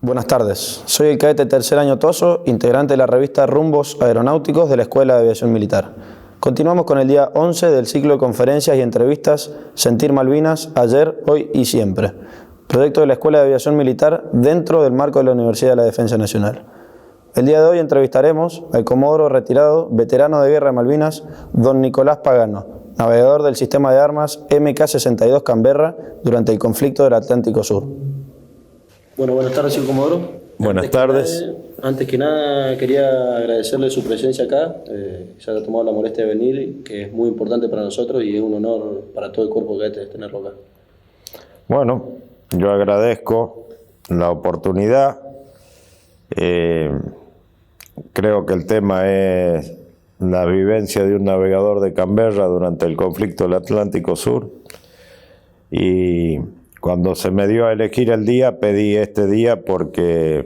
Buenas tardes, soy el cadete tercer año Toso, integrante de la revista Rumbos Aeronáuticos de la Escuela de Aviación Militar. Continuamos con el día 11 del ciclo de conferencias y entrevistas Sentir Malvinas, ayer, hoy y siempre. Proyecto de la Escuela de Aviación Militar dentro del marco de la Universidad de la Defensa Nacional. El día de hoy entrevistaremos al comodoro retirado, veterano de guerra de Malvinas, don Nicolás Pagano, navegador del sistema de armas MK-62 Canberra durante el conflicto del Atlántico Sur. Bueno, buenas tardes, señor comodoro. Buenas tardes. Antes que nada, quería agradecerle su presencia acá. Se ha tomado la molestia de venir, que es muy importante para nosotros y es un honor para todo el cuerpo de cadetes tenerlo acá. Bueno, yo agradezco la oportunidad. Creo que el tema es la vivencia de un navegador de Canberra durante el conflicto del Atlántico Sur. Y cuando se me dio a elegir el día, pedí este día porque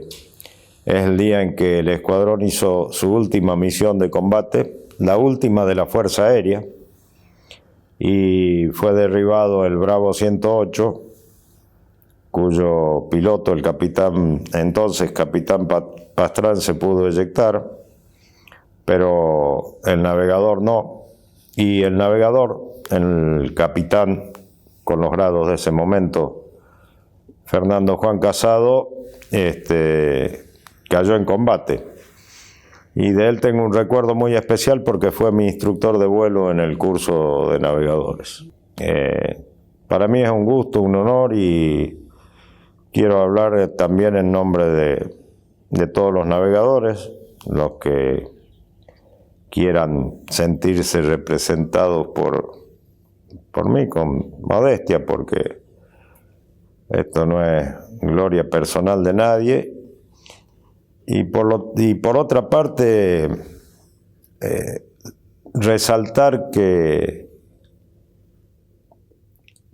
es el día en que el escuadrón hizo su última misión de combate, la última de la Fuerza Aérea, y fue derribado el Bravo 108, cuyo piloto, el capitán Pastrán, se pudo eyectar, pero el navegador no. Y el navegador, el capitán con los grados de ese momento, Fernando Juan Casado, cayó en combate. Y de él tengo un recuerdo muy especial porque fue mi instructor de vuelo en el curso de navegadores. Para mí es un gusto, un honor, y quiero hablar también en nombre de todos los navegadores, los que quieran sentirse representados por mí, con modestia, porque esto no es gloria personal de nadie. Y por otra parte, resaltar que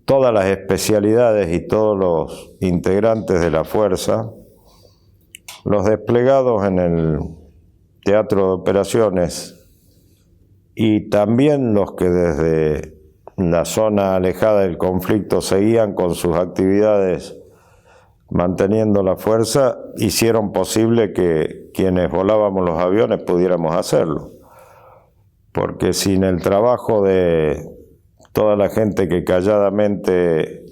todas las especialidades y todos los integrantes de la fuerza, los desplegados en el teatro de operaciones y también los que desde la zona alejada del conflicto seguían con sus actividades manteniendo la fuerza, hicieron posible que quienes volábamos los aviones pudiéramos hacerlo. Porque sin el trabajo de toda la gente que calladamente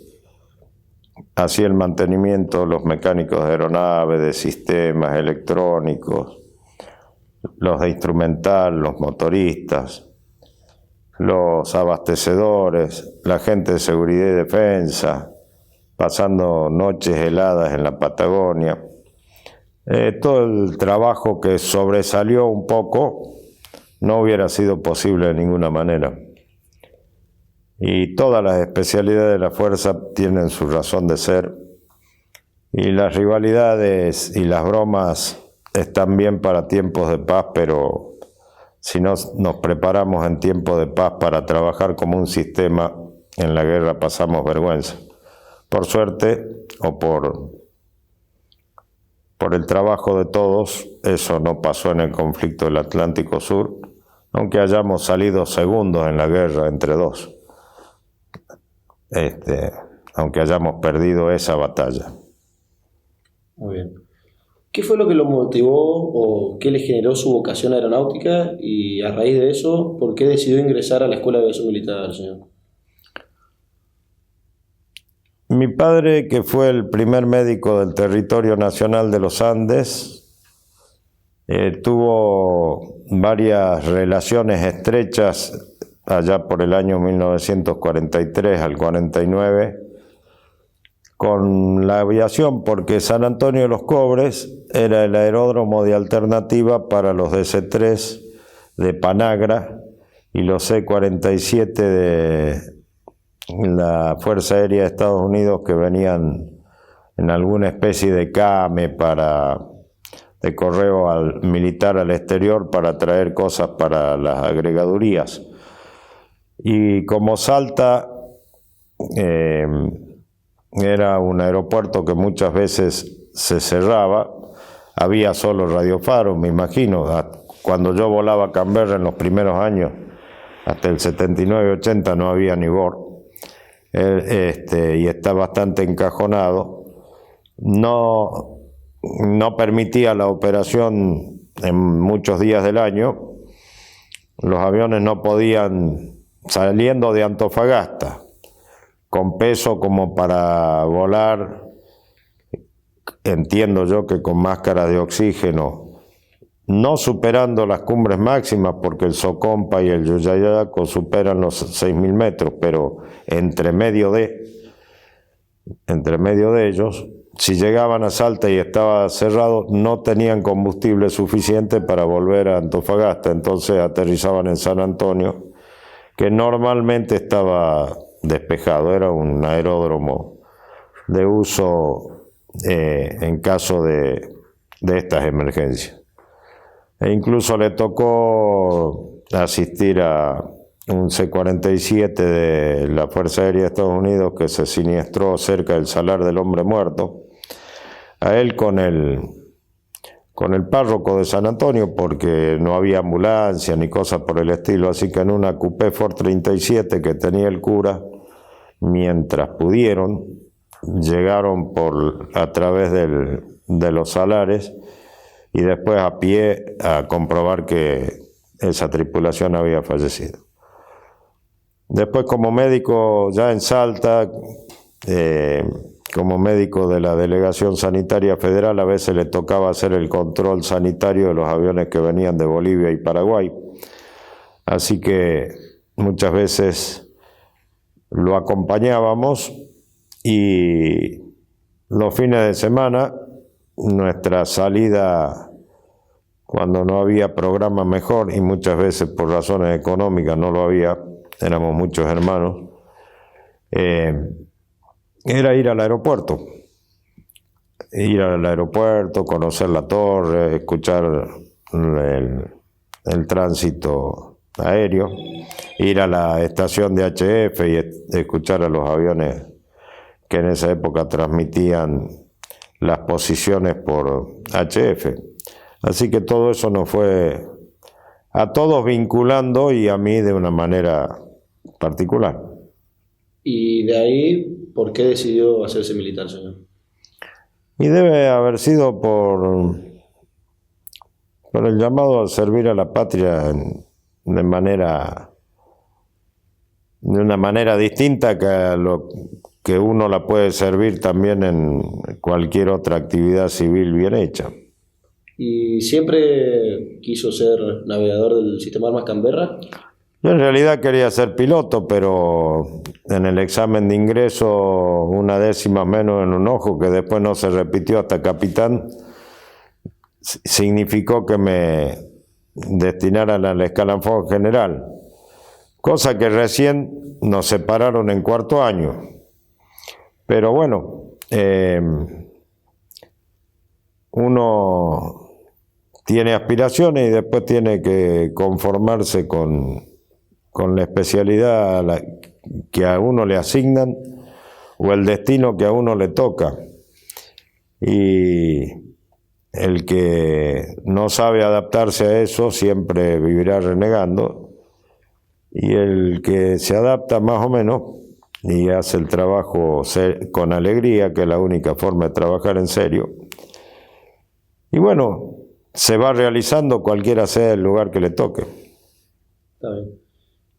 hacía el mantenimiento, los mecánicos de aeronave, de sistemas electrónicos, los de instrumental, los motoristas, los abastecedores, la gente de seguridad y defensa, pasando noches heladas en la Patagonia, todo el trabajo que sobresalió un poco no hubiera sido posible de ninguna manera. Y todas las especialidades de la fuerza tienen su razón de ser, y las rivalidades y las bromas están bien para tiempos de paz, pero si no nos preparamos en tiempo de paz para trabajar como un sistema, en la guerra pasamos vergüenza. Por suerte, o por el trabajo de todos, eso no pasó en el conflicto del Atlántico Sur, aunque hayamos salido segundos en la guerra entre dos, aunque hayamos perdido esa batalla. Muy bien. ¿Qué fue lo que lo motivó o qué le generó su vocación aeronáutica? Y a raíz de eso, ¿por qué decidió ingresar a la Escuela de Aviación Militar, señor? Mi padre, que fue el primer médico del territorio nacional de los Andes, tuvo varias relaciones estrechas allá por el año 1943 al 49 con la aviación, porque San Antonio de los Cobres era el aeródromo de alternativa para los DC-3 de Panagra y los C-47 de la Fuerza Aérea de Estados Unidos, que venían en alguna especie de CAME de correo militar al exterior para traer cosas para las agregadurías. Y como Salta era un aeropuerto que muchas veces se cerraba, había solo radiofaros, me imagino. Cuando yo volaba a Canberra en los primeros años, hasta el 79-80 no había ni BOR, y está bastante encajonado. No no permitía la operación en muchos días del año. Los aviones no podían, saliendo de Antofagasta, con peso como para volar, entiendo yo que con máscaras de oxígeno, no superando las cumbres máximas, porque el Socompa y el Yuyayaco superan los 6.000 metros, pero entre medio de ellos, si llegaban a Salta y estaba cerrado, no tenían combustible suficiente para volver a Antofagasta, entonces aterrizaban en San Antonio, que normalmente estaba despejado, era un aeródromo de uso en caso de estas emergencias. E incluso le tocó asistir a un C-47 de la Fuerza Aérea de Estados Unidos que se siniestró cerca del Salar del Hombre Muerto, a él con el párroco de San Antonio, porque no había ambulancia ni cosas por el estilo, así que en una Coupé Ford 37 que tenía el cura, mientras pudieron, llegaron a través de los salares y después a pie a comprobar que esa tripulación había fallecido. Después, como médico ya en Salta, como médico de la Delegación Sanitaria Federal, a veces le tocaba hacer el control sanitario de los aviones que venían de Bolivia y Paraguay. Así que muchas veces lo acompañábamos y los fines de semana, nuestra salida, cuando no había programa mejor, y muchas veces por razones económicas no lo había, éramos muchos hermanos, era ir al aeropuerto. Ir al aeropuerto, conocer la torre, escuchar el tránsito aéreo, ir a la estación de HF y escuchar a los aviones que en esa época transmitían las posiciones por HF. Así que todo eso nos fue a todos vinculando y a mí de una manera particular. Y de ahí, ¿por qué decidió hacerse militar, señor? Y debe haber sido por el llamado a servir a la patria de una manera distinta que a lo que uno la puede servir también en cualquier otra actividad civil bien hecha. ¿Y siempre quiso ser navegador del sistema Armas Canberra? Yo en realidad quería ser piloto, pero en el examen de ingreso una décima menos en un ojo, que después no se repitió hasta capitán, significó que me destinaran al escalafón general, cosa que recién nos separaron en cuarto año. Pero bueno, uno tiene aspiraciones y después tiene que conformarse con la especialidad que a uno le asignan o el destino que a uno le toca. Y el que no sabe adaptarse a eso siempre vivirá renegando, y el que se adapta más o menos y hace el trabajo con alegría, que es la única forma de trabajar en serio, y bueno, se va realizando cualquiera sea el lugar que le toque. Está bien.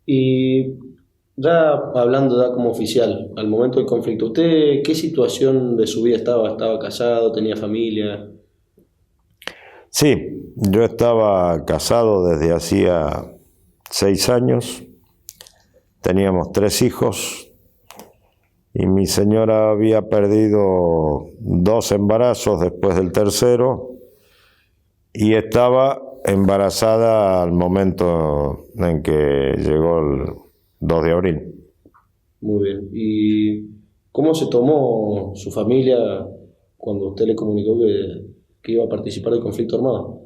Y ya hablando ya como oficial, al momento del conflicto, ¿usted qué situación de su vida estaba? ¿Estaba casado? ¿Tenía familia? Sí, yo estaba casado desde hacía 6 años, teníamos 3 hijos y mi señora había perdido 2 embarazos después del tercero y estaba embarazada al momento en que llegó el 2 de abril. Muy bien. ¿Y cómo se tomó su familia cuando usted le comunicó que iba a participar del conflicto armado?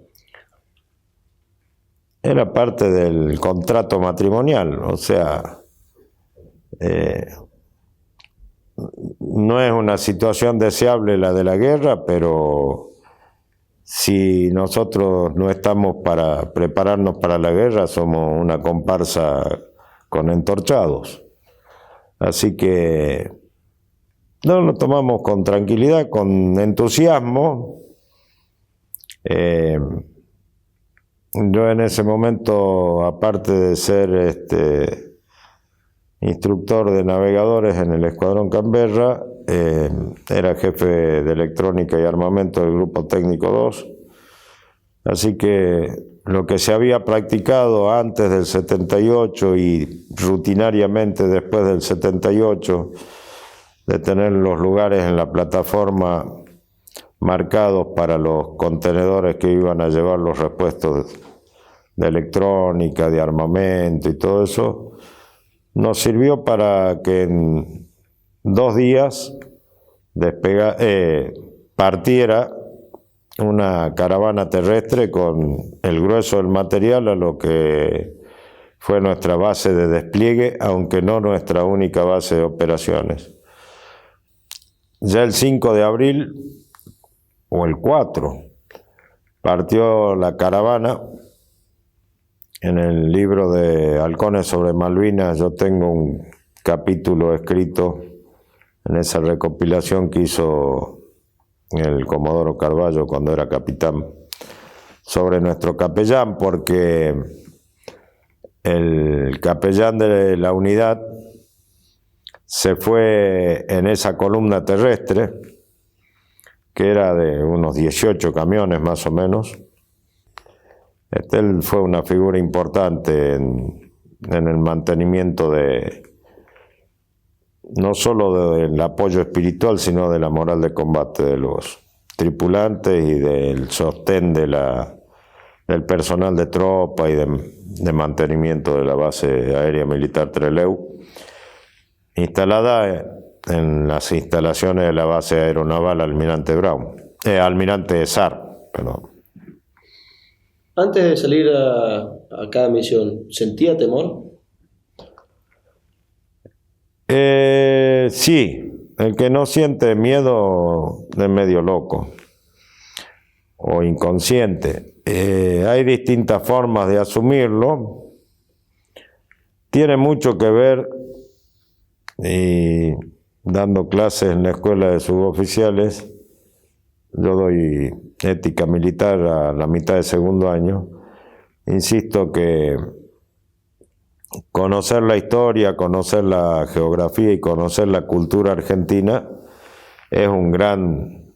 Era parte del contrato matrimonial, o sea, no es una situación deseable la de la guerra, pero si nosotros no estamos para prepararnos para la guerra, somos una comparsa con entorchados. Así que no lo tomamos con tranquilidad, con entusiasmo, Yo en ese momento, aparte de ser instructor de navegadores en el Escuadrón Canberra, era jefe de electrónica y armamento del Grupo Técnico 2, así que lo que se había practicado antes del 78 y rutinariamente después del 78, de tener los lugares en la plataforma marcados para los contenedores que iban a llevar los repuestos de electrónica, de armamento y todo eso, nos sirvió para que en 2 días partiera una caravana terrestre con el grueso del material a lo que fue nuestra base de despliegue, aunque no nuestra única base de operaciones. Ya el 5 de abril, o el 4, partió la caravana. En el libro de Halcones sobre Malvinas yo tengo un capítulo escrito en esa recopilación que hizo el Comodoro Carballo cuando era capitán, sobre nuestro capellán, porque el capellán de la unidad se fue en esa columna terrestre, que era de unos 18 camiones más o menos. Él fue una figura importante en el mantenimiento no solo del apoyo espiritual, sino de la moral de combate de los tripulantes y del sostén del personal de tropa y de mantenimiento de la base aérea militar Trelew, instalada en las instalaciones de la base aeronaval Almirante Sar, perdón. Antes de salir a cada misión, ¿sentía temor? Sí, el que no siente miedo es medio loco o inconsciente. Hay distintas formas de asumirlo. Tiene mucho que ver, y dando clases en la escuela de suboficiales, yo doy ética militar a la mitad de segundo año. Insisto que conocer la historia, conocer la geografía y conocer la cultura argentina es un gran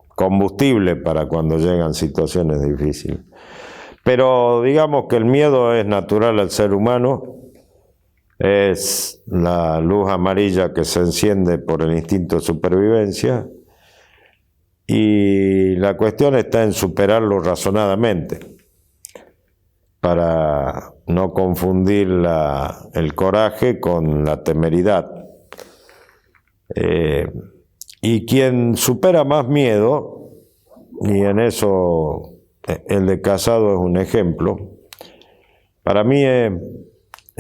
combustible para cuando llegan situaciones difíciles. Pero digamos que el miedo es natural al ser humano, es la luz amarilla que se enciende por el instinto de supervivencia, y la cuestión está en superarlo razonadamente, para no confundir el coraje con la temeridad. Y quien supera más miedo, y en eso el de Casado es un ejemplo, para mí es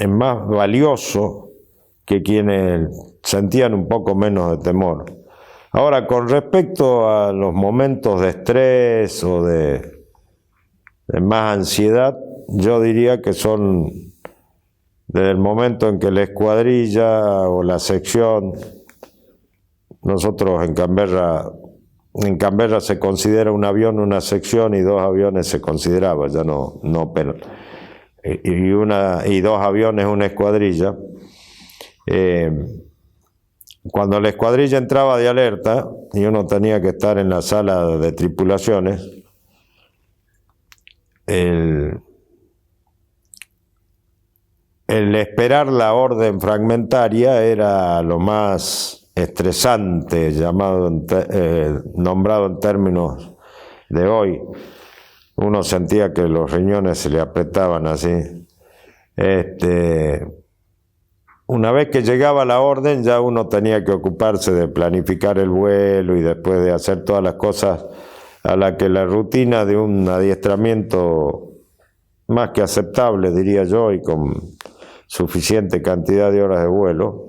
más valioso que quienes sentían un poco menos de temor. Ahora, con respecto a los momentos de estrés o de más ansiedad, yo diría que son desde el momento en que la escuadrilla o la sección, nosotros en Canberra se considera un avión una sección y 2 aviones se consideraba, ya no pero y 2 aviones una escuadrilla. Cuando la escuadrilla entraba de alerta y uno tenía que estar en la sala de tripulaciones, el esperar la orden fragmentaria era lo más estresante, nombrado en términos de hoy. Uno sentía que los riñones se le apretaban así. Una vez que llegaba la orden, ya uno tenía que ocuparse de planificar el vuelo y después de hacer todas las cosas a las que la rutina de un adiestramiento más que aceptable, diría yo, y con suficiente cantidad de horas de vuelo,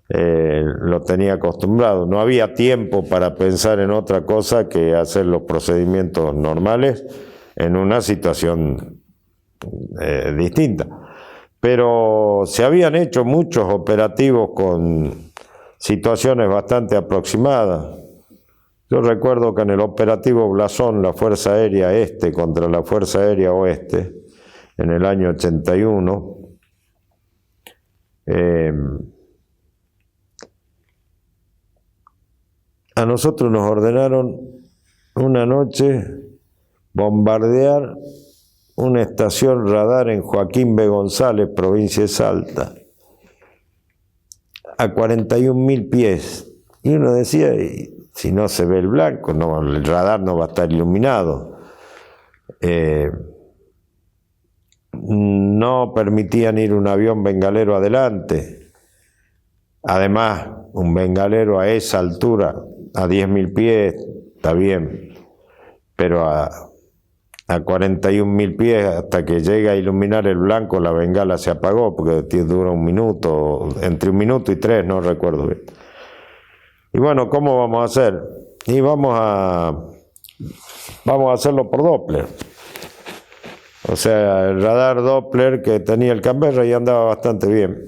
lo tenía acostumbrado. No había tiempo para pensar en otra cosa que hacer los procedimientos normales en una situación distinta. Pero se habían hecho muchos operativos con situaciones bastante aproximadas. Yo recuerdo que en el operativo Blasón, la Fuerza Aérea Este contra la Fuerza Aérea Oeste, en el año 81, a nosotros nos ordenaron una noche bombardear una estación radar en Joaquín B. González, provincia de Salta, a 41.000 pies. Y uno decía, si no se ve el blanco, no, el radar no va a estar iluminado. No permitían ir un avión bengalero adelante. Además, un bengalero a esa altura, a 10.000 pies, está bien, pero a 41.000 pies, hasta que llega a iluminar el blanco, la bengala se apagó, porque dura un minuto, entre 1 minuto y 3, no recuerdo bien. Y bueno, ¿cómo vamos a hacer? Y vamos a hacerlo por Doppler. O sea, el radar Doppler que tenía el Canberra y andaba bastante bien.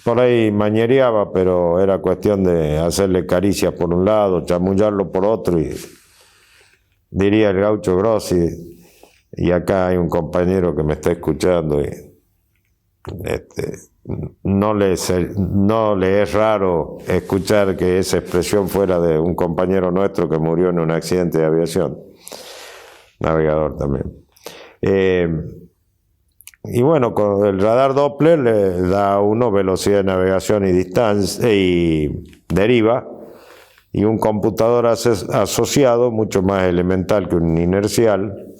Por ahí mañereaba, pero era cuestión de hacerle caricias por un lado, chamullarlo por otro, y diría el gaucho Grossi, y acá hay un compañero que me está escuchando, y no le es raro escuchar que esa expresión fuera de un compañero nuestro que murió en un accidente de aviación, navegador también. Y bueno, con el radar Doppler le da a uno velocidad de navegación y distancia y deriva, y un computador asociado, mucho más elemental que un inercial,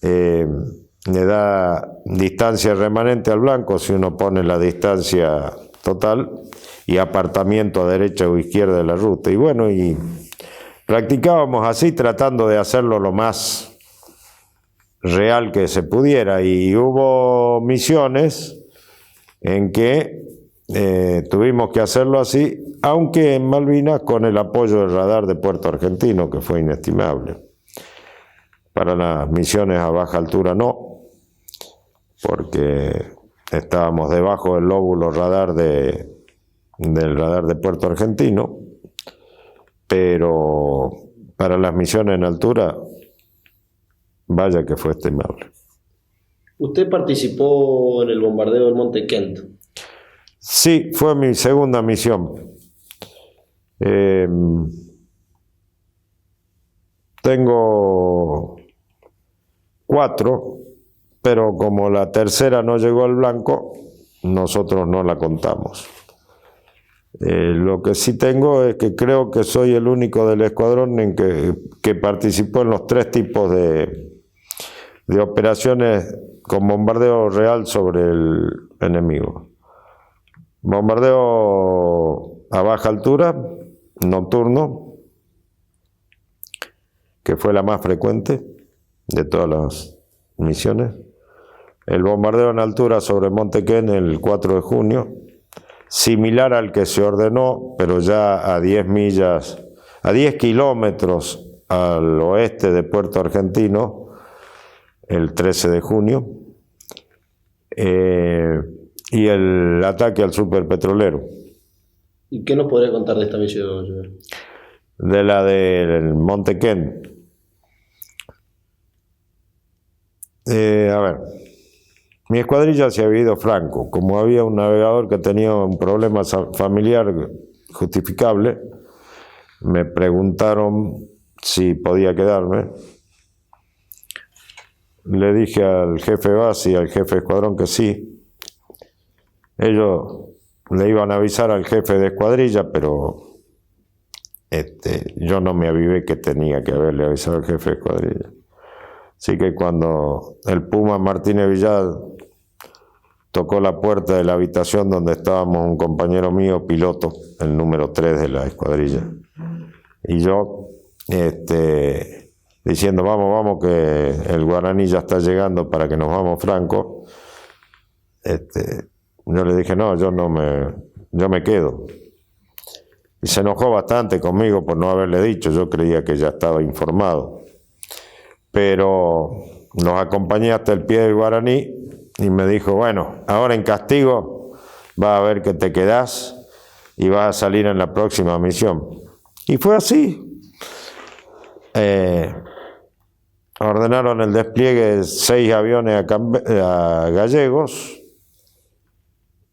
le da distancia remanente al blanco si uno pone la distancia total y apartamiento a derecha o izquierda de la ruta. Y bueno, y practicábamos así, tratando de hacerlo lo más real que se pudiera, y hubo misiones en que tuvimos que hacerlo así, aunque en Malvinas con el apoyo del radar de Puerto Argentino, que fue inestimable. Para las misiones a baja altura no, porque estábamos debajo del lóbulo radar del radar de Puerto Argentino, pero para las misiones en altura, vaya que fue estimable. ¿Usted participó en el bombardeo del Monte Kent? Sí, fue mi segunda misión. Tengo 4, pero como la tercera no llegó al blanco, nosotros no la contamos. Lo que sí tengo es que creo que soy el único del escuadrón en que participó en los 3 tipos de operaciones con bombardeo real sobre el enemigo. Bombardeo a baja altura, nocturno, que fue la más frecuente de todas las misiones. El bombardeo en altura sobre Monte Kent el 4 de junio, similar al que se ordenó, pero ya a 10 kilómetros al oeste de Puerto Argentino, el 13 de junio, y el ataque al superpetrolero. ¿Y qué nos podría contar de esta misión, Joel? De la del Monte Kent. A ver, mi escuadrilla se había ido franco. Como había un navegador que tenía un problema familiar justificable, me preguntaron si podía quedarme. Le dije al jefe base y al jefe de escuadrón que sí. Ellos le iban a avisar al jefe de escuadrilla, pero yo no me avivé que tenía que haberle avisado al jefe de escuadrilla. Así que cuando el Puma Martínez Villal tocó la puerta de la habitación donde estábamos un compañero mío, piloto, el número 3 de la escuadrilla, y yo, diciendo, vamos, que el Guaraní ya está llegando para que nos vamos franco, yo le dije, no, yo me quedo. Y se enojó bastante conmigo por no haberle dicho, yo creía que ya estaba informado. Pero los acompañé hasta el pie del Guaraní y me dijo, bueno, ahora en castigo vas a ver que te quedás y vas a salir en la próxima misión. Y fue así, ordenaron el despliegue de 6 aviones a Gallegos,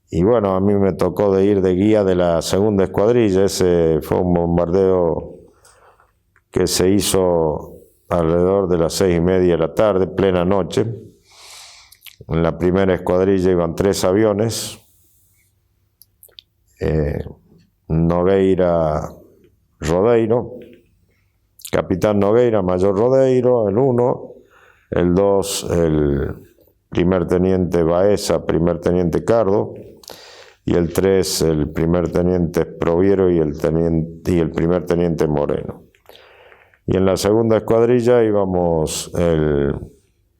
y bueno, a mí me tocó de ir de guía de la segunda escuadrilla. Ese fue un bombardeo que se hizo alrededor de las 6:30 de la tarde, plena noche. En la primera escuadrilla iban 3 aviones, Nogueira Rodeiro, Capitán Nogueira, Mayor Rodeiro, el 1, el 2, el primer teniente Baeza, primer teniente Cardo, y el 3, el primer teniente Proviero y el primer teniente Moreno. Y en la segunda escuadrilla íbamos el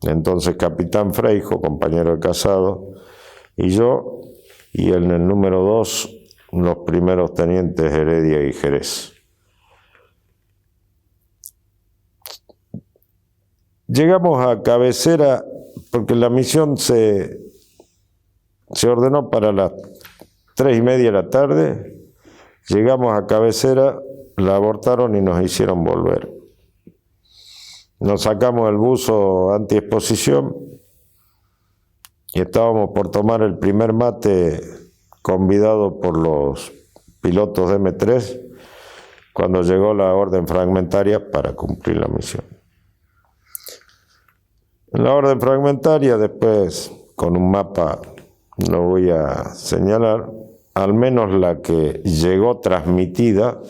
entonces Capitán Freijo, compañero de Casado, y yo, y en el número 2 los primeros tenientes Heredia y Jerez. Llegamos a Cabecera porque la misión se ordenó para las 3:30 de la tarde. Llegamos a Cabecera, la abortaron y nos hicieron volver. Nos sacamos el buzo antiexposición y estábamos por tomar el primer mate convidado por los pilotos de M3 cuando llegó la orden fragmentaria para cumplir la misión. En la orden fragmentaria, después con un mapa lo voy a señalar, al menos la que llegó transmitida,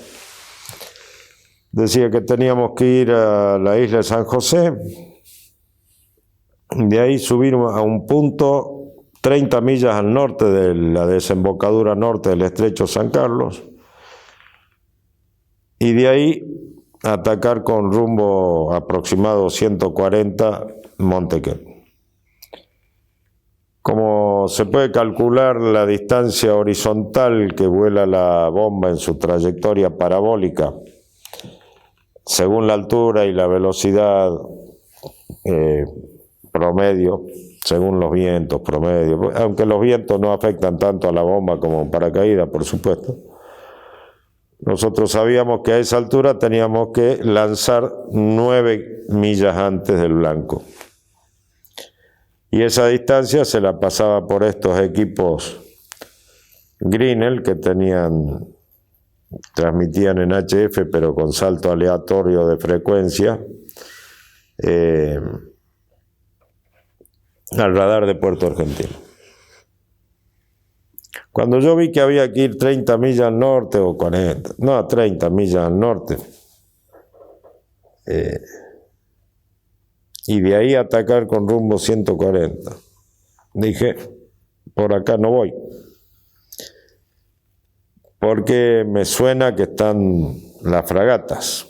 decía que teníamos que ir a la isla de San José, de ahí subir a un punto 30 millas al norte de la desembocadura norte del estrecho San Carlos, y de ahí atacar con rumbo aproximado 140 Montequén. Como se puede calcular la distancia horizontal que vuela la bomba en su trayectoria parabólica, según la altura y la velocidad promedio, según los vientos promedio, aunque los vientos no afectan tanto a la bomba como un paracaídas, por supuesto, nosotros sabíamos que a esa altura teníamos que lanzar 9 millas antes del blanco. Y esa distancia se la pasaba por estos equipos Grinnell que transmitían en HF pero con salto aleatorio de frecuencia al radar de Puerto Argentino. Cuando yo vi que había que ir 30 millas al norte o 40, no, 30 millas al norte, y de ahí atacar con rumbo 140, dije, por acá no voy, porque me suena que están las fragatas.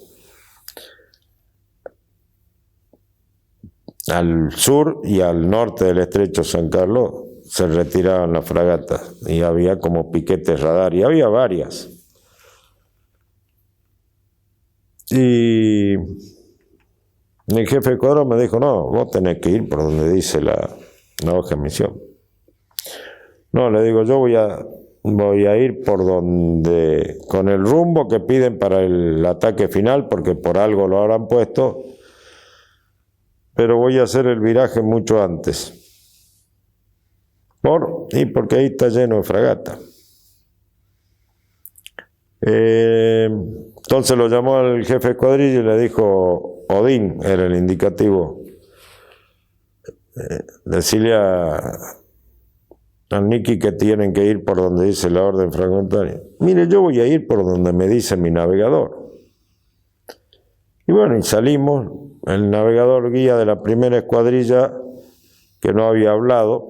Al sur y al norte del estrecho San Carlos se retiraban las fragatas y había como piquetes radar, y había varias. Y el jefe de escuadrón me dijo, no, vos tenés que ir por donde dice la hoja de misión. No, le digo, yo voy a ir por donde, con el rumbo que piden para el ataque final, porque por algo lo habrán puesto, pero voy a hacer el viraje mucho antes. Porque ahí está lleno de fragata. Entonces lo llamó al jefe de escuadrilla y le dijo, Odín era el indicativo, decirle al Nicky que tienen que ir por donde dice la orden fragmentaria. Mire, yo voy a ir por donde me dice mi navegador. Y bueno, y salimos, el navegador guía de la primera escuadrilla, que no había hablado,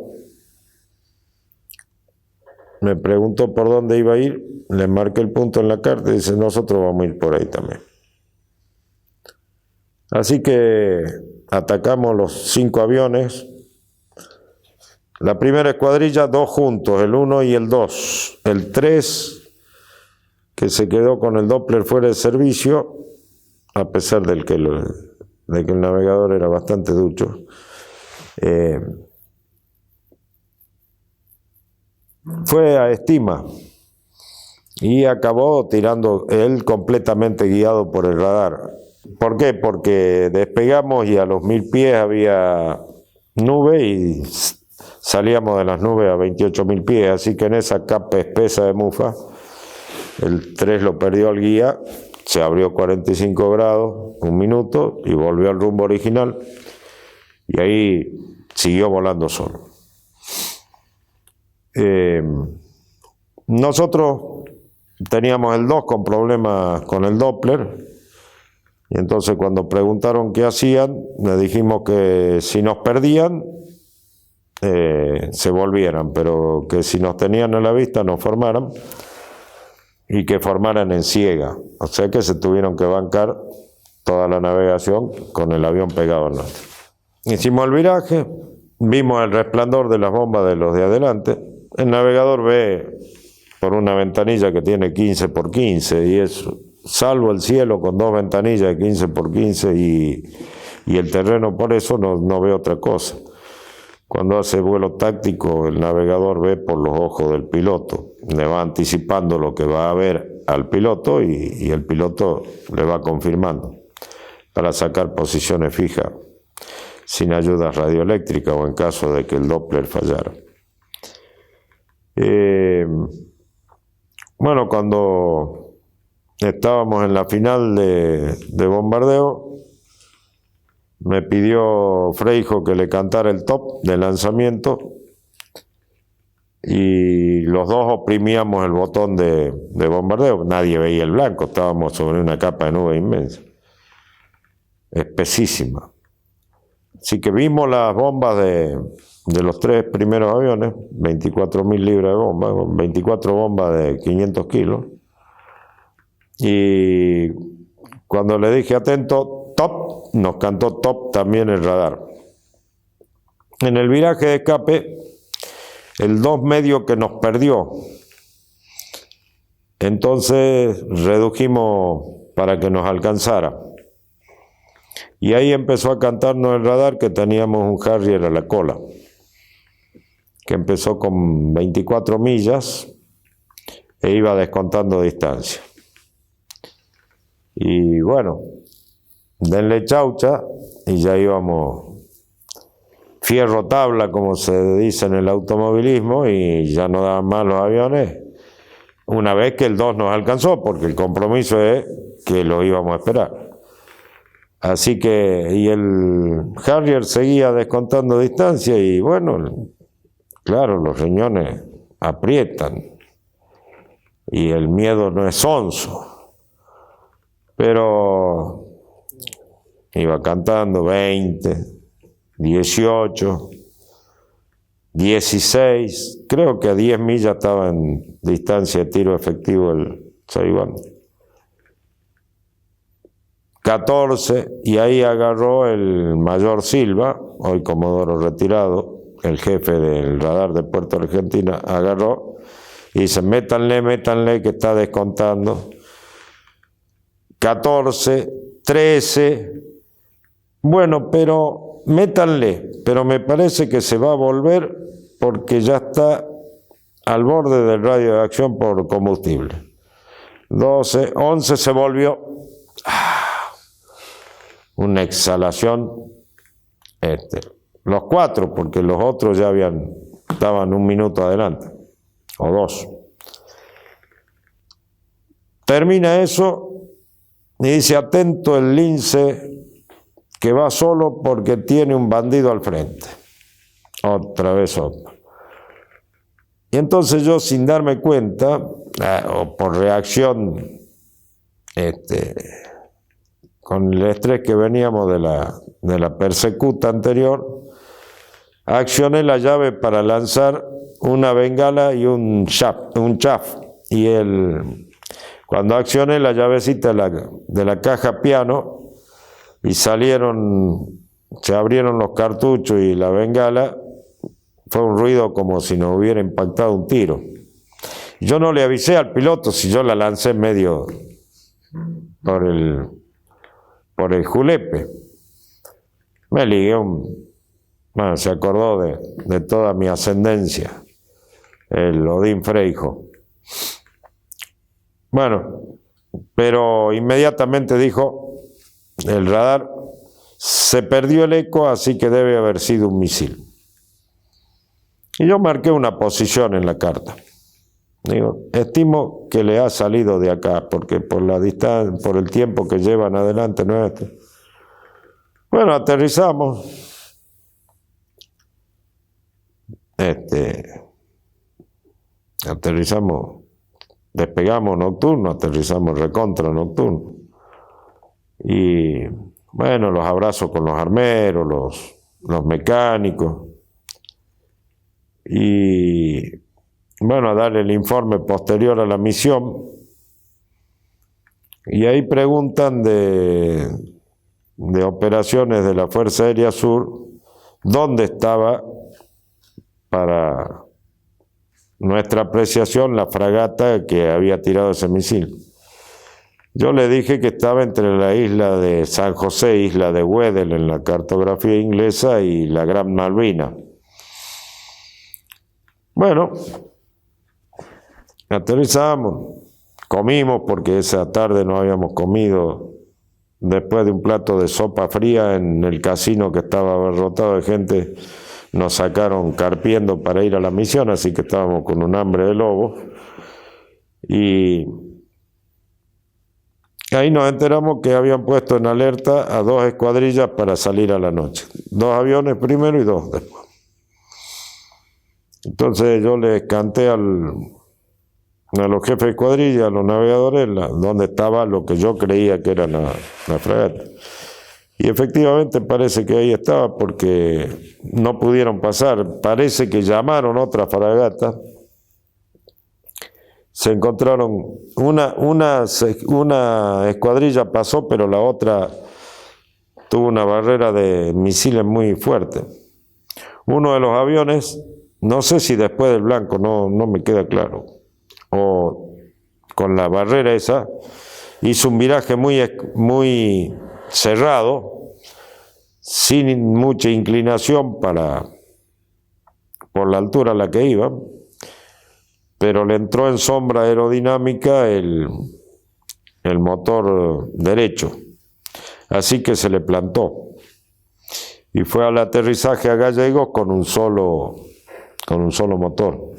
me preguntó por dónde iba a ir, le marqué el punto en la carta y dice, nosotros vamos a ir por ahí también. Así que atacamos los 5 aviones. La primera escuadrilla, 2 juntos, el 1 y el 2. El 3, que se quedó con el Doppler fuera de servicio, a pesar de que el navegador era bastante ducho. Fue a Estima y acabó tirando él completamente guiado por el radar. ¿Por qué? Porque despegamos y a los 1000 pies había nube y salíamos de las nubes a 28.000 pies, así que en esa capa espesa de mufa, el 3 lo perdió el guía, se abrió 45 grados, 1 minuto, y volvió al rumbo original, y ahí siguió volando solo. Nosotros teníamos el 2 con problemas con el Doppler, y entonces cuando preguntaron qué hacían, le dijimos que si nos perdían, se volvieran, pero que si nos tenían en la vista nos formaran, y que formaran en ciega, o sea que se tuvieron que bancar toda la navegación con el avión pegado al norte. Hicimos el viraje, vimos el resplandor de las bombas de los de adelante. El navegador ve por una ventanilla que tiene 15 por 15 y es salvo el cielo con 2 ventanillas de 15 por 15 y el terreno, por eso no ve otra cosa. Cuando hace vuelo táctico, el navegador ve por los ojos del piloto, le va anticipando lo que va a ver al piloto y el piloto le va confirmando para sacar posiciones fijas sin ayuda radioeléctrica o en caso de que el Doppler fallara. Bueno, cuando estábamos en la final de bombardeo, me pidió Freijo que le cantara el top de lanzamiento y los dos oprimíamos el botón de bombardeo. Nadie veía el blanco, estábamos sobre una capa de nube inmensa, espesísima. Así que vimos las bombas de los 3 primeros aviones, 24.000 libras de bomba, 24 bombas de 500 kilos. Y cuando le dije atento, top, nos cantó top también el radar. En el viraje de escape, el 2 medio que nos perdió. Entonces redujimos para que nos alcanzara. Y ahí empezó a cantarnos el radar que teníamos un Harrier a la cola, que empezó con 24 millas e iba descontando distancia. Y bueno, denle chaucha y ya íbamos fierro tabla, como se dice en el automovilismo, y ya no daban más los aviones una vez que el 2 nos alcanzó, porque el compromiso es que lo íbamos a esperar. Así que, y el Harrier seguía descontando distancia y bueno, claro, los riñones aprietan y el miedo no es sonso, pero iba cantando 20, 18, 16, creo que a 10 millas estaba en distancia de tiro efectivo el Saibán. 14, y ahí agarró el mayor Silva, hoy comodoro retirado, el jefe del radar de Puerto Argentina, agarró y dice, métanle que está descontando. 14, 13, bueno, pero métanle, pero me parece que se va a volver porque ya está al borde del radio de acción por combustible. 12, 11 se volvió. Una exhalación, los 4, porque los otros ya estaban 1 minuto adelante, o 2. Termina eso y dice, atento el lince que va solo porque tiene un bandido al frente. Otra vez otro. Y entonces yo, sin darme cuenta, o por reacción, con el estrés que veníamos de la persecuta anterior, accioné la llave para lanzar una bengala y un chaff. Y cuando accioné la llavecita de la caja piano y se abrieron los cartuchos y la bengala, fue un ruido como si nos hubiera impactado un tiro. Yo no le avisé al piloto si yo la lancé medio por el julepe. Me ligué bueno, se acordó de toda mi ascendencia, el Odín Freijo. Bueno, pero inmediatamente dijo, el radar, se perdió el eco, así que debe haber sido un misil. Y yo marqué una posición en la carta. Digo, estimo que le ha salido de acá, porque por la distancia, por el tiempo que llevan adelante, no es este. Bueno, aterrizamos. Aterrizamos, despegamos nocturno, aterrizamos recontra nocturno. Y bueno, los abrazos con los armeros, los mecánicos. Y bueno, a darle el informe posterior a la misión. Y ahí preguntan de operaciones de la Fuerza Aérea Sur, dónde estaba, para nuestra apreciación, la fragata que había tirado ese misil. Yo le dije que estaba entre la isla de San José, isla de Weddell en la cartografía inglesa, y la Gran Malvina. Bueno, aterrizamos, comimos porque esa tarde no habíamos comido, después de un plato de sopa fría en el casino que estaba abarrotado de gente. Nos sacaron carpiendo para ir a la misión, así que estábamos con un hambre de lobo. Y ahí nos enteramos que habían puesto en alerta a 2 escuadrillas para salir a la noche. 2 aviones primero y 2 después. Entonces yo les canté a los jefes de escuadrilla, a los navegadores, donde estaba lo que yo creía que era la fragata. Y efectivamente parece que ahí estaba, porque no pudieron pasar. Parece que llamaron otra fragata. Se encontraron, una escuadrilla pasó, pero la otra tuvo una barrera de misiles muy fuerte. Uno de los aviones, no sé si después del blanco, no me queda claro, o con la barrera esa, hizo un viraje muy cerrado, sin mucha inclinación por la altura a la que iba, pero le entró en sombra aerodinámica el motor derecho, así que se le plantó y fue al aterrizaje a Gallegos con un solo motor,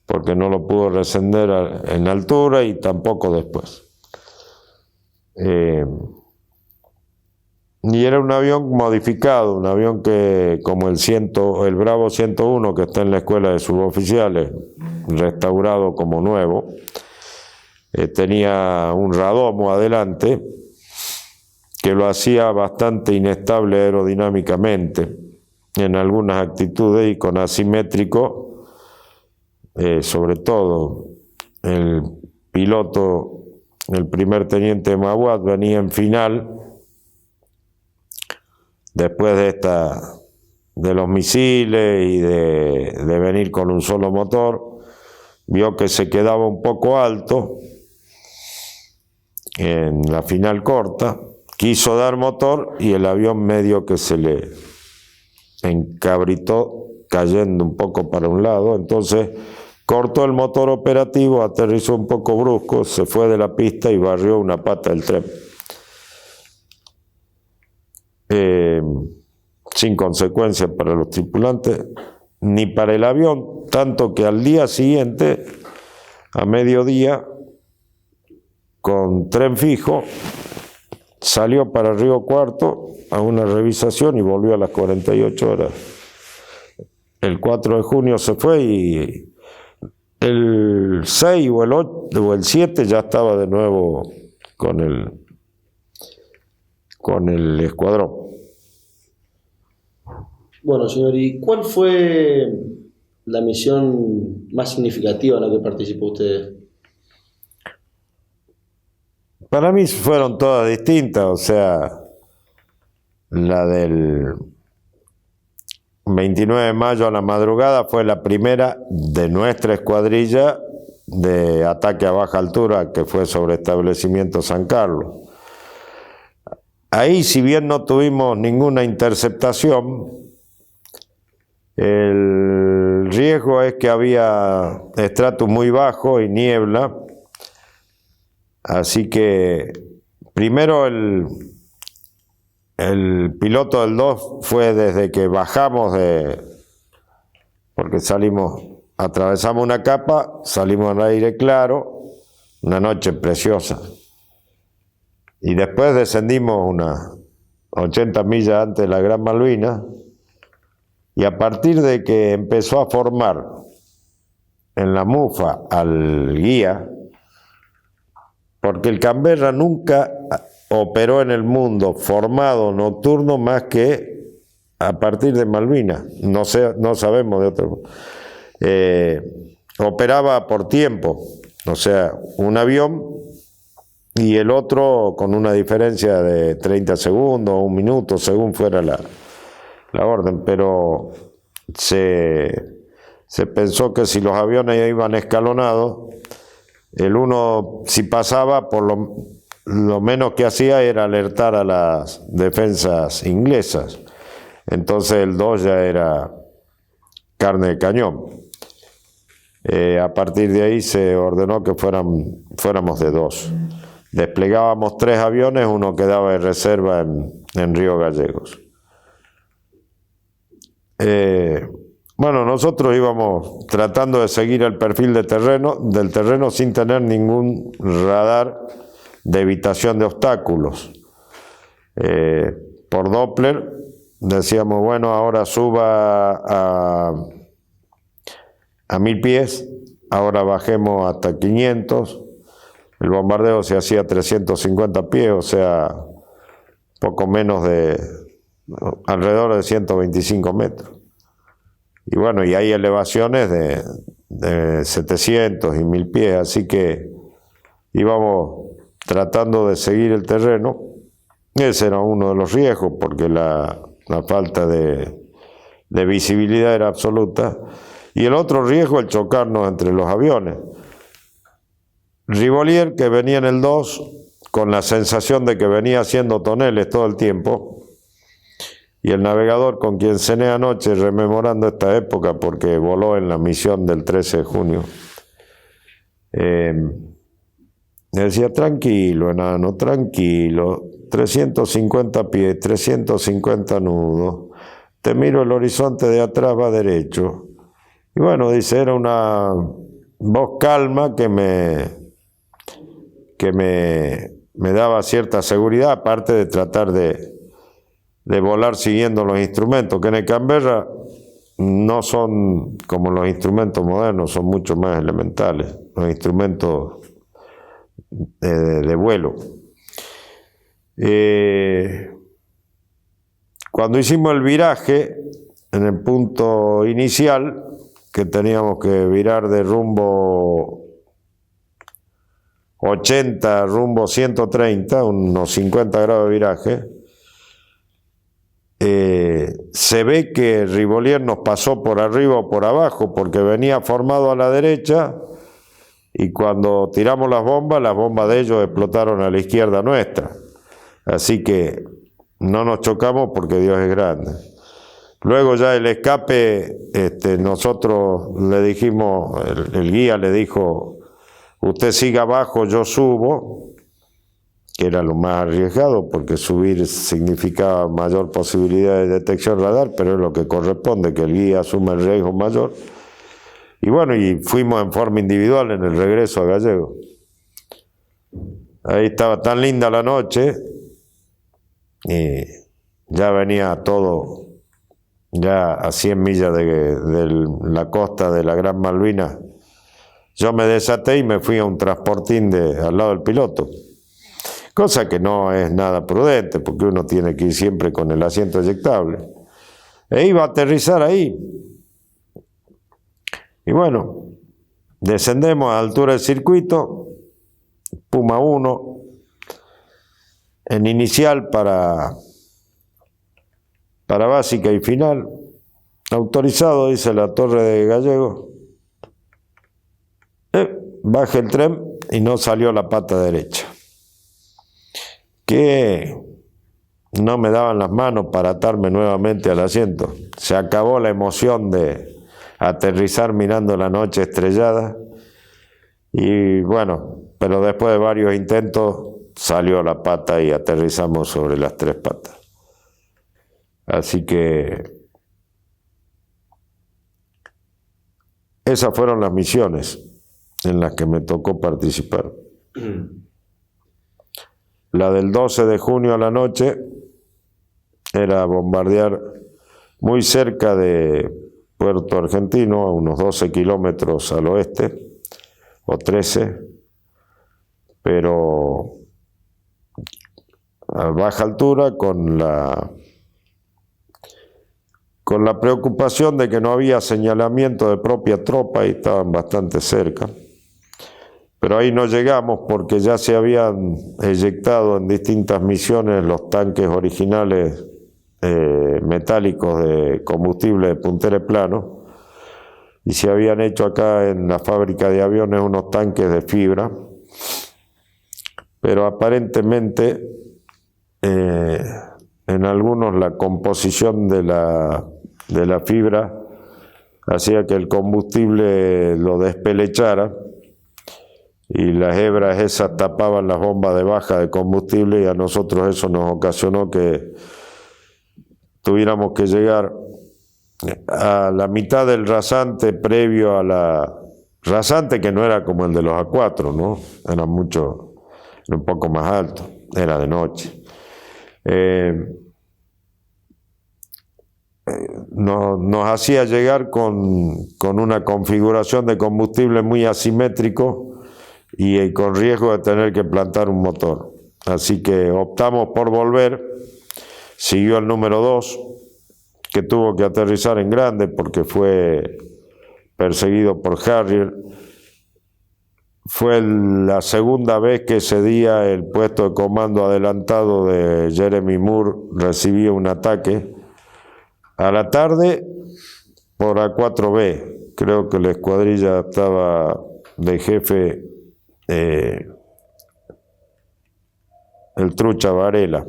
porque no lo pudo descender en altura y tampoco después. Y era un avión modificado, un avión que, como el Bravo 101 que está en la escuela de suboficiales, restaurado como nuevo, tenía un radomo adelante que lo hacía bastante inestable aerodinámicamente en algunas actitudes, y con asimétrico, sobre todo el piloto, el primer teniente Maguad, venía en final. Después de los misiles y de venir con un solo motor, vio que se quedaba un poco alto en la final corta, quiso dar motor y el avión medio que se le encabritó, cayendo un poco para un lado. Entonces cortó el motor operativo, aterrizó un poco brusco, se fue de la pista y barrió una pata del tren. Sin consecuencias para los tripulantes ni para el avión, tanto que al día siguiente, a mediodía, con tren fijo, salió para Río Cuarto a una revisación y volvió a las 48 horas. El 4 de junio se fue y el 6 o el 8 o el 7 ya estaba de nuevo con el escuadrón. Bueno, señor, ¿y cuál fue la misión más significativa en la que participó usted? Para mí fueron todas distintas, o sea, la del 29 de mayo a la madrugada fue la primera de nuestra escuadrilla de ataque a baja altura, que fue sobre establecimiento San Carlos. Ahí, si bien no tuvimos ninguna interceptación, el riesgo es que había estrato muy bajo y niebla, así que primero el el piloto del 2 fue desde que bajamos porque atravesamos una capa, salimos al aire claro, una noche preciosa. Y después descendimos unas 80 millas antes de la Gran Malvina, y a partir de que empezó a formar en la mufa al guía, porque el Canberra nunca operó en el mundo formado nocturno más que a partir de Malvinas, no sabemos de otro. Operaba por tiempo, o sea, un avión y el otro con una diferencia de 30 segundos, un minuto, según fuera la orden, pero se pensó que si los aviones iban escalonados, el uno, si pasaba, por lo menos que hacía era alertar a las defensas inglesas. Entonces el 2 ya era carne de cañón. A partir de ahí se ordenó que fuéramos de 2. Desplegábamos 3 aviones, uno quedaba de reserva en Río Gallegos. Bueno, nosotros íbamos tratando de seguir el perfil del terreno sin tener ningún radar de evitación de obstáculos. Por Doppler decíamos, bueno, ahora suba a 1000 pies, ahora bajemos hasta 500. El bombardeo se hacía a 350 pies, o sea, poco menos alrededor de 125 metros. Y bueno, y hay elevaciones de 700 y 1000 pies, así que íbamos tratando de seguir el terreno. Ese era uno de los riesgos, porque la falta de visibilidad era absoluta. Y el otro riesgo, el chocarnos entre los aviones. Rivolier, que venía en el 2, con la sensación de que venía haciendo toneles todo el tiempo, y el navegador con quien cené anoche rememorando esta época, porque voló en la misión del 13 de junio, me decía, tranquilo, enano, tranquilo, 350 pies, 350 nudos, te miro el horizonte de atrás, va derecho. Y bueno, dice, era una voz calma que me daba cierta seguridad, aparte de tratar de volar siguiendo los instrumentos, que en el Canberra no son como los instrumentos modernos, son mucho más elementales, los instrumentos de vuelo. Cuando hicimos el viraje, en el punto inicial, que teníamos que virar de rumbo 80, rumbo 130, unos 50 grados de viraje, se ve que Rivolier nos pasó por arriba o por abajo, porque venía formado a la derecha, y cuando tiramos las bombas de ellos explotaron a la izquierda nuestra. Así que no nos chocamos porque Dios es grande. Luego ya el escape, nosotros le dijimos, el guía le dijo, usted siga abajo, yo subo, que era lo más arriesgado, porque subir significaba mayor posibilidad de detección radar, pero es lo que corresponde, que el guía asume el riesgo mayor. Y bueno, y fuimos en forma individual en el regreso a Gallego. Ahí estaba tan linda la noche, y ya venía todo, ya a 100 millas de la costa de la Gran Malvina. Yo me desaté y me fui a un transportín al lado del piloto. Cosa que no es nada prudente, porque uno tiene que ir siempre con el asiento eyectable. E iba a aterrizar ahí. Y bueno, descendemos a altura del circuito, Puma 1, en inicial para básica y final. Autorizado, dice la torre de Gallego. Baja el tren y no salió la pata derecha. Que no me daban las manos para atarme nuevamente al asiento. Se acabó la emoción de aterrizar mirando la noche estrellada. Y bueno, pero después de varios intentos salió la pata y aterrizamos sobre las 3 patas. Así que esas fueron las misiones en las que me tocó participar. La del 12 de junio a la noche era bombardear muy cerca de Puerto Argentino, a unos 12 kilómetros al oeste, o 13, pero a baja altura, con la preocupación de que no había señalamiento de propia tropa y estaban bastante cerca. Pero ahí no llegamos porque ya se habían eyectado en distintas misiones los tanques originales metálicos de combustible de puntere plano, y se habían hecho acá en la fábrica de aviones unos tanques de fibra, pero aparentemente en algunos la composición de la fibra hacía que el combustible lo despelechara, y las hebras esas tapaban las bombas de baja de combustible, y a nosotros eso nos ocasionó que tuviéramos que llegar a la mitad del rasante previo a la rasante, que no era como el de los A4, ¿no? Era un poco más alto, era de noche. Nos hacía llegar con una configuración de combustible muy asimétrico y con riesgo de tener que plantar un motor. Así que optamos por volver. Siguió el número 2, que tuvo que aterrizar en grande porque fue perseguido por Harrier. Fue la segunda vez que ese día el puesto de comando adelantado de Jeremy Moore recibía un ataque. A la tarde por A4B, creo que la escuadrilla estaba de jefe el Trucha Varela.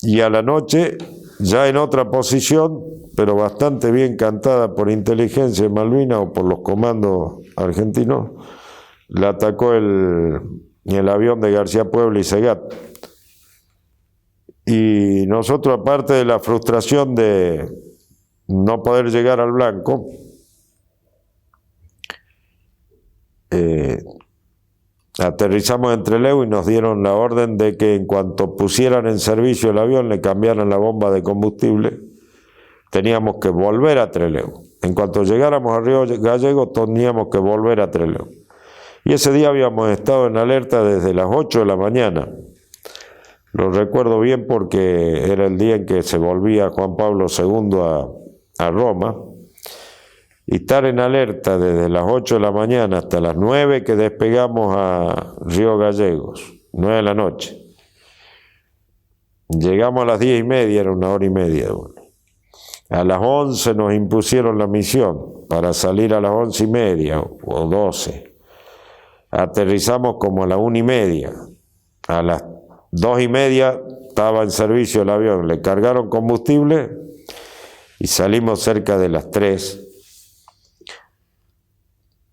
Y a la noche, ya en otra posición, pero bastante bien cantada por inteligencia de Malvinas o por los comandos argentinos, la atacó el avión de García Puebla y Segat. Y nosotros, aparte de la frustración de no poder llegar al blanco, aterrizamos en Trelew y nos dieron la orden de que en cuanto pusieran en servicio el avión, le cambiaran la bomba de combustible. Teníamos que volver a Trelew. En cuanto llegáramos a Río Gallego, teníamos que volver a Trelew. Y ese día habíamos estado en alerta desde las 8 de la mañana. Lo recuerdo bien porque era el día en que se volvía Juan Pablo II a Roma. Y estar en alerta desde las 8 de la mañana hasta las 9 que despegamos a Río Gallegos, 9 de la noche. Llegamos a las 10:30, era 1 hora y media. Bueno. A las 11 nos impusieron la misión para salir a las 11:30 o 12. Aterrizamos como a las 1:30. A las 2:30 estaba en servicio el avión, le cargaron combustible y salimos cerca de las 3.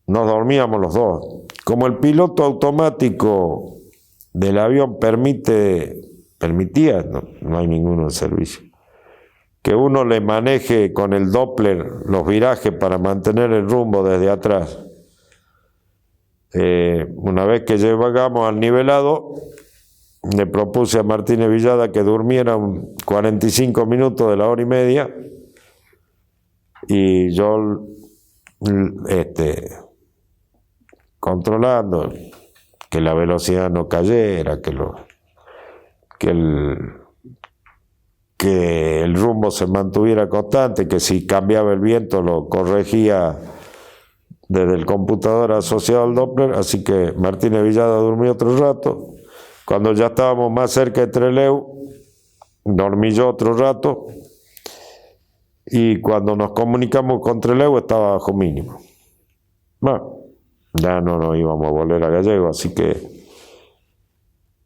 Nos dormíamos los dos. Como el piloto automático del avión permitía, no hay ninguno en servicio, que uno le maneje con el Doppler los virajes para mantener el rumbo desde atrás. Una vez que llegamos al nivelado, le propuse a Martínez Villada que durmiera 45 minutos de la 1:30, y yo controlando que la velocidad no cayera, que el rumbo se mantuviera constante, que si cambiaba el viento lo corregía desde el computador asociado al Doppler. Así que Martínez Villada durmió otro rato. Cuando ya estábamos más cerca de Trelew, dormí yo otro rato, y cuando nos comunicamos con Trelew estaba bajo mínimo. Bueno, ya no nos íbamos a volver a Gallego, así que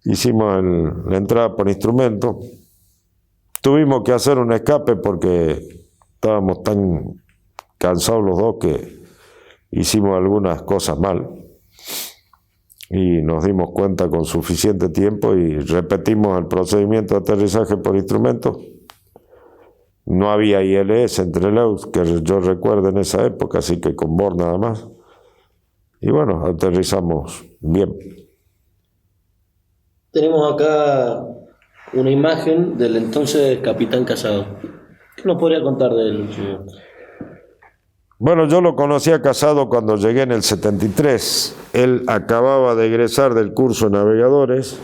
hicimos la entrada por instrumento. Tuvimos que hacer un escape porque estábamos tan cansados los dos que hicimos algunas cosas mal. y nos dimos cuenta con suficiente tiempo y repetimos el procedimiento de aterrizaje por instrumento. No había ILS entre Trelew, que yo recuerdo en esa época, así que con bord nada más. Y bueno, aterrizamos bien. Tenemos acá una imagen del entonces capitán Casado. ¿Qué nos podría contar de él, señor? Bueno, yo lo conocí a Casado cuando llegué en el 73. Él acababa de egresar del curso de navegadores.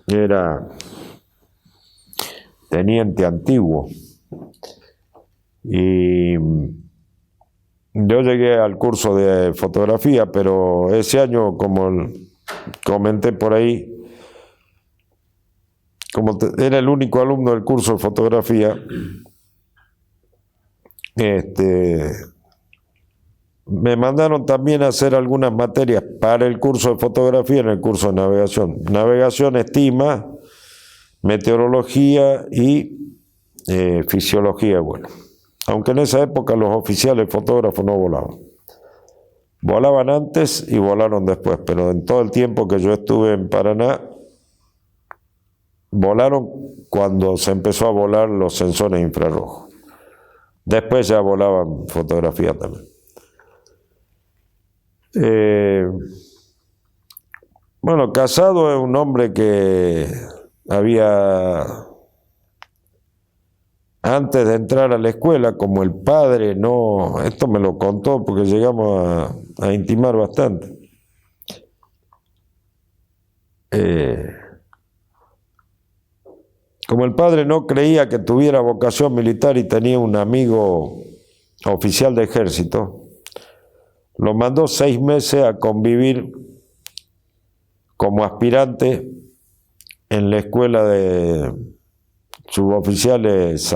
Era teniente antiguo. Y yo llegué al curso de fotografía, pero ese año, como comenté por ahí, era el único alumno del curso de fotografía, me mandaron también a hacer algunas materias para el curso de fotografía en el curso de navegación. Navegación, estima, meteorología y fisiología, bueno. Aunque en esa época los oficiales fotógrafos no volaban. Volaban antes y volaron después, pero en todo el tiempo que yo estuve en Paraná, volaron cuando se empezó a volar los sensores infrarrojos. Después ya volaban fotografía también. Bueno, Casado es un hombre que había, antes de entrar a la escuela, como el padre, no, esto me lo contó porque llegamos a intimar bastante. Como el padre no creía que tuviera vocación militar y tenía un amigo oficial de ejército, lo mandó 6 meses a convivir como aspirante en la escuela de suboficiales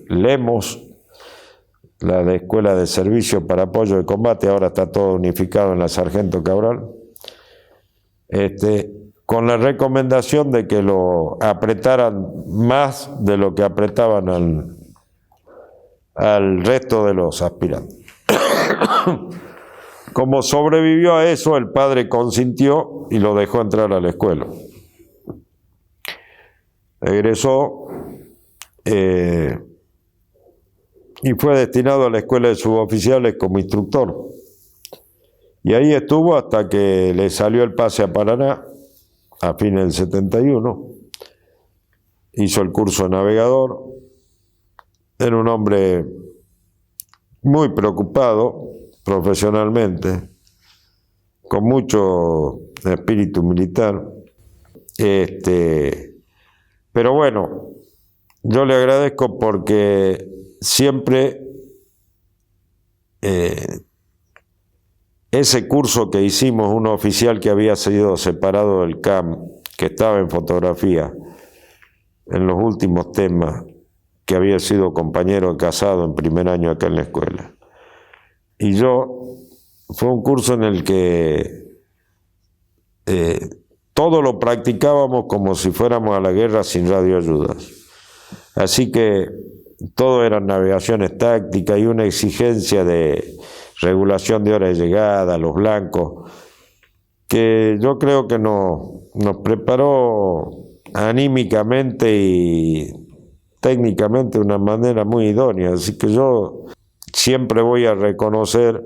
Lemos, la de Escuela de Servicio para Apoyo de Combate, ahora está todo unificado en la Sargento Cabral, con la recomendación de que lo apretaran más de lo que apretaban al resto de los aspirantes. Como sobrevivió a eso, el padre consintió y lo dejó entrar a la escuela. Egresó y fue destinado a la escuela de suboficiales como instructor. Y ahí estuvo hasta que le salió el pase a Paraná a fines del 71. Hizo el curso de navegador. Era un hombre muy preocupado profesionalmente, con mucho espíritu militar. Pero bueno, yo le agradezco porque siempre ese curso que hicimos, un oficial que había sido separado del CAM, que estaba en fotografía, en los últimos temas, que había sido compañero de Casado en primer año acá en la escuela. Y yo, fue un curso en el que todo lo practicábamos como si fuéramos a la guerra sin radioayudas. Así que todo eran navegaciones tácticas y una exigencia de regulación de hora de llegada, los blancos, que yo creo que nos preparó anímicamente y técnicamente de una manera muy idónea. Así que yo siempre voy a reconocer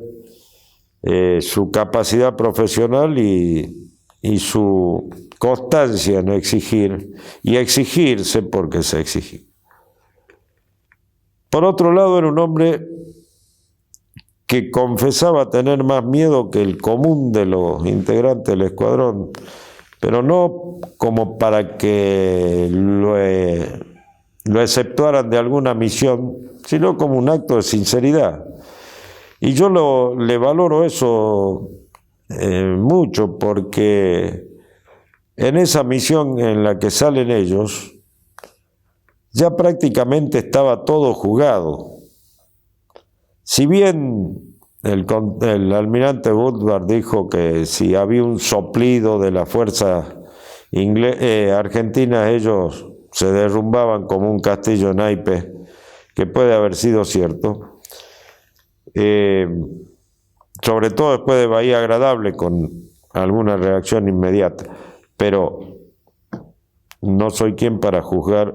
su capacidad profesional y su constancia en exigir y exigirse porque se exige. Por otro lado, era un hombre que confesaba tener más miedo que el común de los integrantes del escuadrón, pero no como para que lo exceptuaran de alguna misión, sino como un acto de sinceridad. Y yo le valoro eso mucho, porque en esa misión en la que salen ellos, ya prácticamente estaba todo jugado. Si bien el almirante Woodward dijo que si había un soplido de las fuerzas argentinas, ellos se derrumbaban como un castillo en naipes, que puede haber sido cierto, sobre todo después de Bahía Agradable, con alguna reacción inmediata, pero no soy quien para juzgar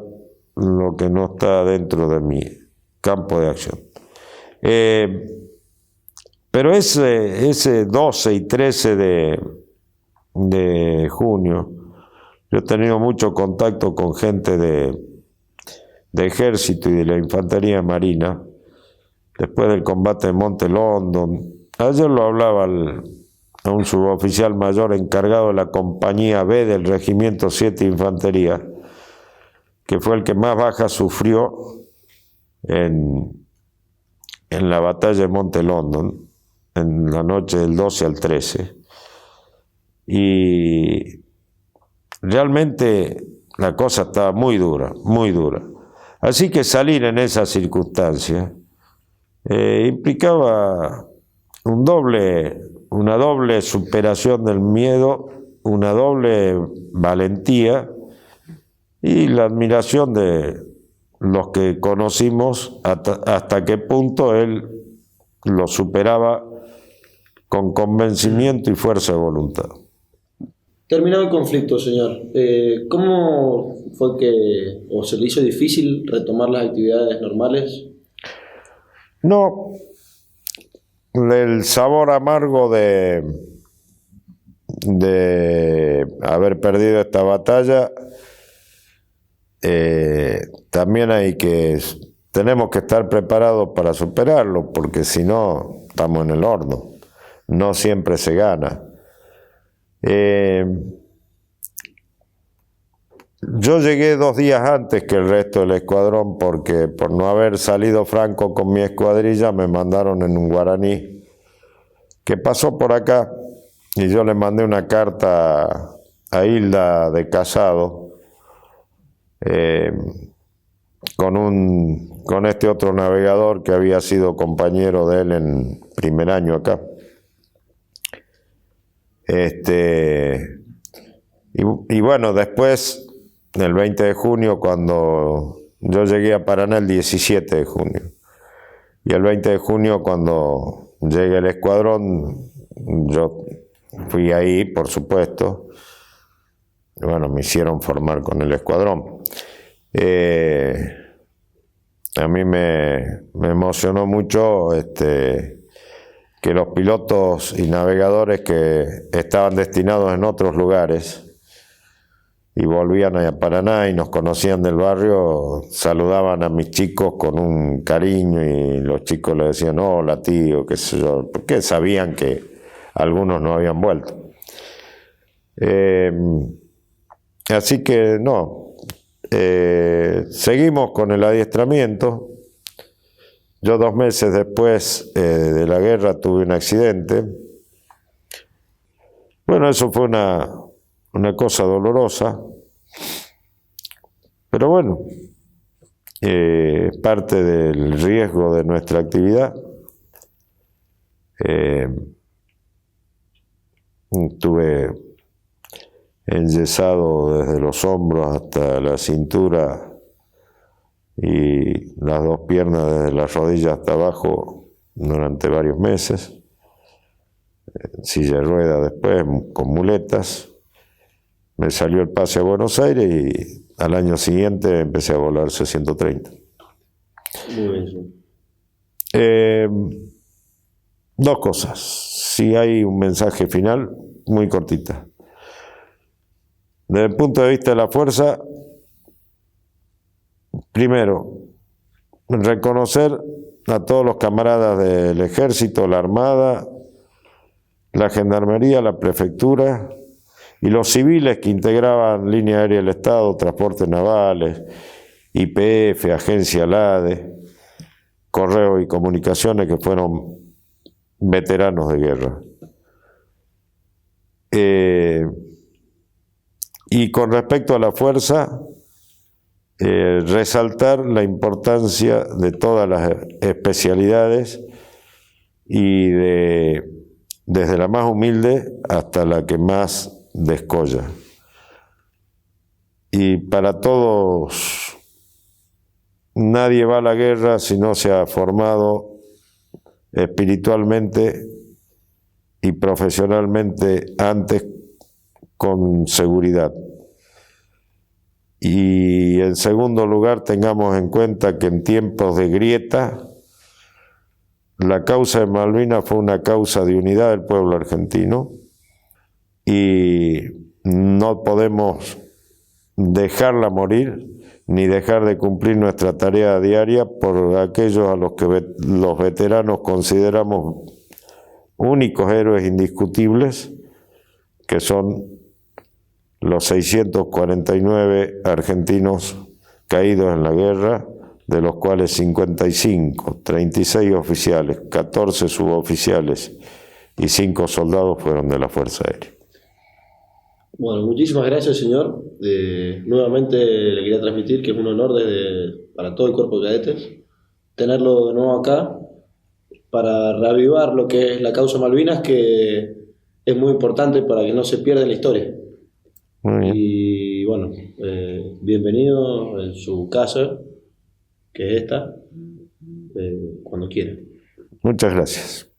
lo que no está dentro de mi campo de acción. Pero ese 12 y 13 de junio, yo he tenido mucho contacto con gente de ejército y de la infantería marina, después del combate de Monte London. Ayer lo hablaba a un suboficial mayor encargado de la compañía B del Regimiento 7 de Infantería, que fue el que más bajas sufrió en la batalla de Monte London, en la noche del 12 al 13. Y realmente la cosa estaba muy dura, muy dura. Así que salir en esa circunstancia implicaba una doble superación del miedo, una doble valentía y la admiración de los que conocimos hasta qué punto él lo superaba con convencimiento y fuerza de voluntad. Terminado el conflicto, señor, ¿cómo fue que o se le hizo difícil retomar las actividades normales? No, el sabor amargo de haber perdido esta batalla, también tenemos que estar preparados para superarlo, porque si no, estamos en el horno. No siempre se gana. Yo llegué 2 días antes que el resto del escuadrón, porque por no haber salido franco con mi escuadrilla me mandaron en un guaraní que pasó por acá, y yo le mandé una carta a Hilda de Casado con este otro navegador que había sido compañero de él en primer año acá. Y bueno, después, el 20 de junio, cuando yo llegué a Paraná el 17 de junio, y el 20 de junio, cuando llegué al escuadrón, yo fui ahí, por supuesto, y bueno, me hicieron formar con el escuadrón. A mí me emocionó mucho que los pilotos y navegadores que estaban destinados en otros lugares y volvían a Paraná y nos conocían del barrio, saludaban a mis chicos con un cariño, y los chicos le decían hola tío, qué sé yo, porque sabían que algunos no habían vuelto. Así que no, seguimos con el adiestramiento. Yo 2 meses después de la guerra tuve un accidente. Bueno, eso fue una cosa dolorosa, pero bueno, parte del riesgo de nuestra actividad. Estuve enyesado desde los hombros hasta la cintura y las 2 piernas desde las rodillas hasta abajo durante varios meses. Silla de ruedas después, con muletas. Me salió el pase a Buenos Aires y al año siguiente empecé a volar C-130. Muy bien. 2 cosas. Si hay un mensaje final, muy cortita. Desde el punto de vista de la fuerza, primero, reconocer a todos los camaradas del Ejército, la Armada, la Gendarmería, la Prefectura y los civiles que integraban Línea Aérea del Estado, Transportes Navales, YPF, Agencia LADE, Correo y Comunicaciones, que fueron veteranos de guerra. Y con respecto a la fuerza, resaltar la importancia de todas las especialidades y desde la más humilde hasta la que más descolla. Y para todos, nadie va a la guerra si no se ha formado espiritualmente y profesionalmente antes con seguridad. Y en segundo lugar, tengamos en cuenta que en tiempos de grieta, la causa de Malvinas fue una causa de unidad del pueblo argentino y no podemos dejarla morir ni dejar de cumplir nuestra tarea diaria por aquellos a los que los veteranos consideramos únicos héroes indiscutibles, que son los 649 argentinos caídos en la guerra, de los cuales 55, 36 oficiales, 14 suboficiales y 5 soldados fueron de la Fuerza Aérea. Bueno, muchísimas gracias, señor. Nuevamente le quería transmitir que es un honor para todo el cuerpo de cadetes tenerlo de nuevo acá para reavivar lo que es la causa Malvinas, que es muy importante para que no se pierda en la historia. Muy bien. Y bueno, bienvenido en su casa, que es esta, cuando quiera. Muchas gracias.